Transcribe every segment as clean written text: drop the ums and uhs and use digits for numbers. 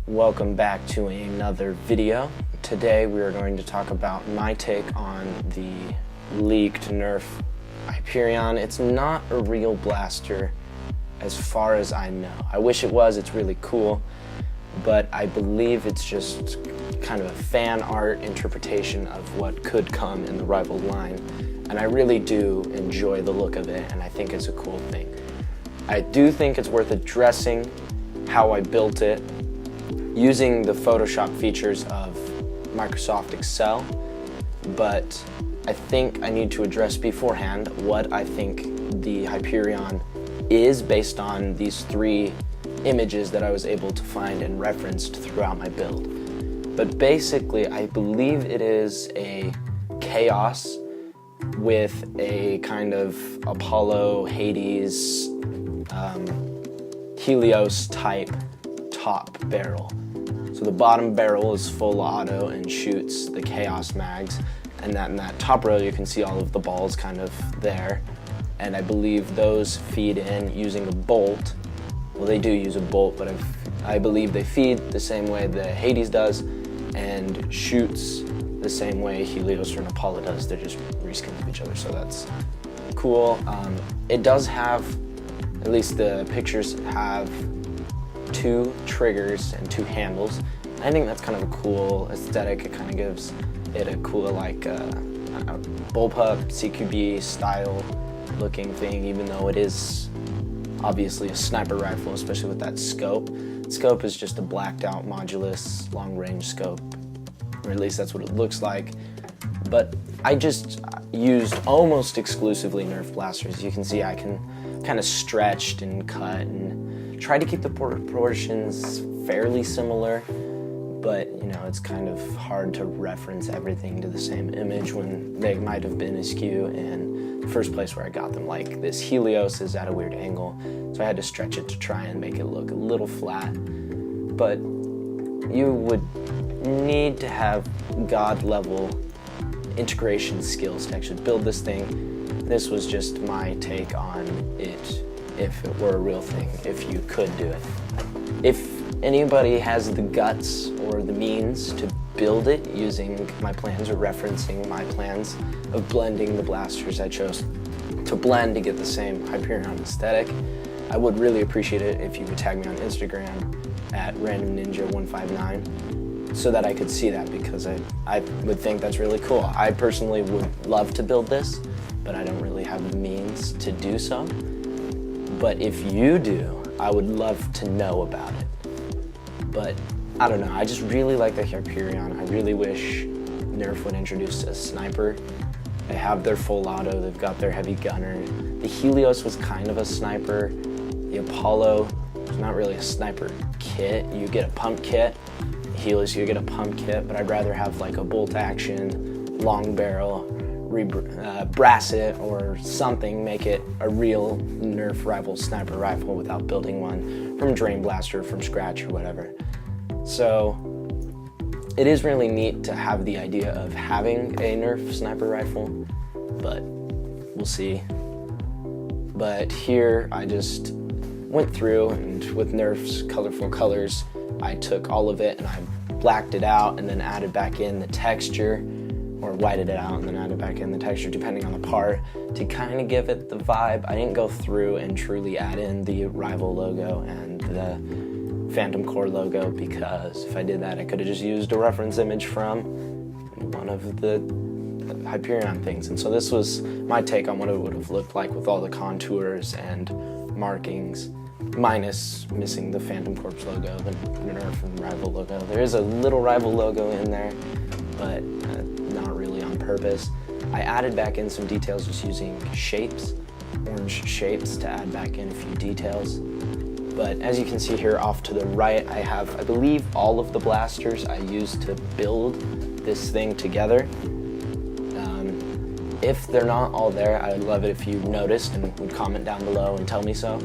Welcome back to another video. Today we are going to talk about my take on the leaked Nerf Hyperion. It's not a real blaster as far as I know. I wish it was, it's really cool, but I believe it's just kind of a fan art interpretation of what could come in the rival line. And I really do enjoy the look of it, and I think it's a cool thing. I do think it's worth addressing how I built it using the Photoshop features of Microsoft Excel, but I think I need to address beforehand what I think the Hyperion is based on these three images that I was able to find and referenced throughout my build. But basically, I believe it is a Chaos with a kind of Apollo, Hades, Helios type top barrel. So the bottom barrel is full auto and shoots the Chaos mags, and that in that top rail you can see all of the balls kind of there, and I believe those feed in using a bolt. Well, they do use a bolt, but I believe they feed the same way the Hades does and shoots the same way Helios or an Apollo does. They're just reskins of each other, so that's cool. It does have, at least the pictures have, two triggers and two handles. I think that's kind of a cool aesthetic. It kind of gives it a cool like bullpup CQB style looking thing, even though it is obviously a sniper rifle, especially with that scope. Scope is just a blacked out modulus long range scope, or at least that's what it looks like. But I just used almost exclusively Nerf blasters. You can see I can kind of stretched and cut and try to keep the proportions fairly similar, but you know, it's kind of hard to reference everything to the same image when they might have been askew in the first place where I got them. Like this Helios is at a weird angle, so I had to stretch it to try and make it look a little flat. But you would need to have God level integration skills to actually build this thing. This was just my take on it, if it were a real thing, if you could do it. If anybody has the guts or the means to build it using my plans or referencing my plans of blending the blasters I chose to blend to get the same Hyperion aesthetic, I would really appreciate it if you would tag me on Instagram at randomninja159 so that I could see that, because I would think that's really cool. I personally would love to build this, but I don't really have the means to do so. But if you do, I would love to know about it. But I don't know, I just really like the Hyperion. I really wish Nerf would introduce a sniper. They have their full auto, they've got their heavy gunner. The Helios was kind of a sniper. The Apollo was not really a sniper kit. You get a pump kit. The Helios, you get a pump kit, but I'd rather have like a bolt action, long barrel, brass it or something, make it a real Nerf rival sniper rifle without building one from Drain Blaster from scratch or whatever. So it is really neat to have the idea of having a Nerf sniper rifle, but we'll see. But here I just went through, and with Nerf's colorful colors, I took all of it and I blacked it out and then added back in the texture, or whited it out and then added back in the texture depending on the part to kind of give it the vibe. I didn't go through and truly add in the rival logo and the Phantom Core logo, because if I did that I could have just used a reference image from one of the Hyperion things. And so this was my take on what it would have looked like with all the contours and markings, minus missing the Phantom Corps logo, the Nerf and rival logo. There is a little rival logo in there, but not really on purpose. I added back in some details just using shapes, orange shapes, to add back in a few details. But as you can see here off to the right, I have, I believe, all of the blasters I used to build this thing together. If they're not all there, I would love it if you noticed and would comment down below and tell me so.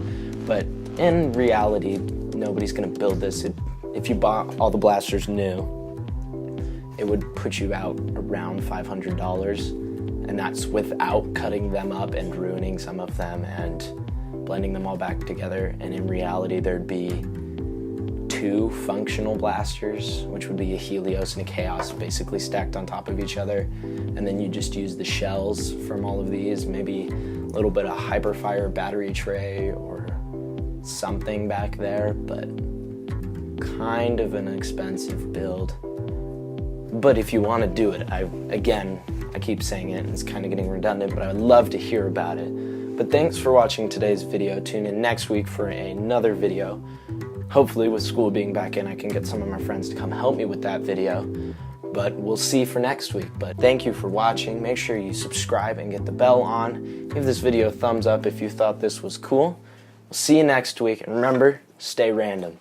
But in reality, nobody's gonna build this. If you bought all the blasters new, it would put you out around $500, and that's without cutting them up and ruining some of them and blending them all back together. And in reality, there'd be 2 functional blasters, which would be a Helios and a Chaos basically stacked on top of each other. And then you just use the shells from all of these, maybe a little bit of Hyperfire battery tray or something back there, but kind of an expensive build. But if you want to do it, I keep saying it, and it's kind of getting redundant, but I would love to hear about it. But thanks for watching today's video. Tune in next week for another video. Hopefully with school being back in, I can get some of my friends to come help me with that video. But we'll see for next week. But thank you for watching. Make sure you subscribe and get the bell on. Give this video a thumbs up if you thought this was cool. We'll see you next week. And remember, stay random.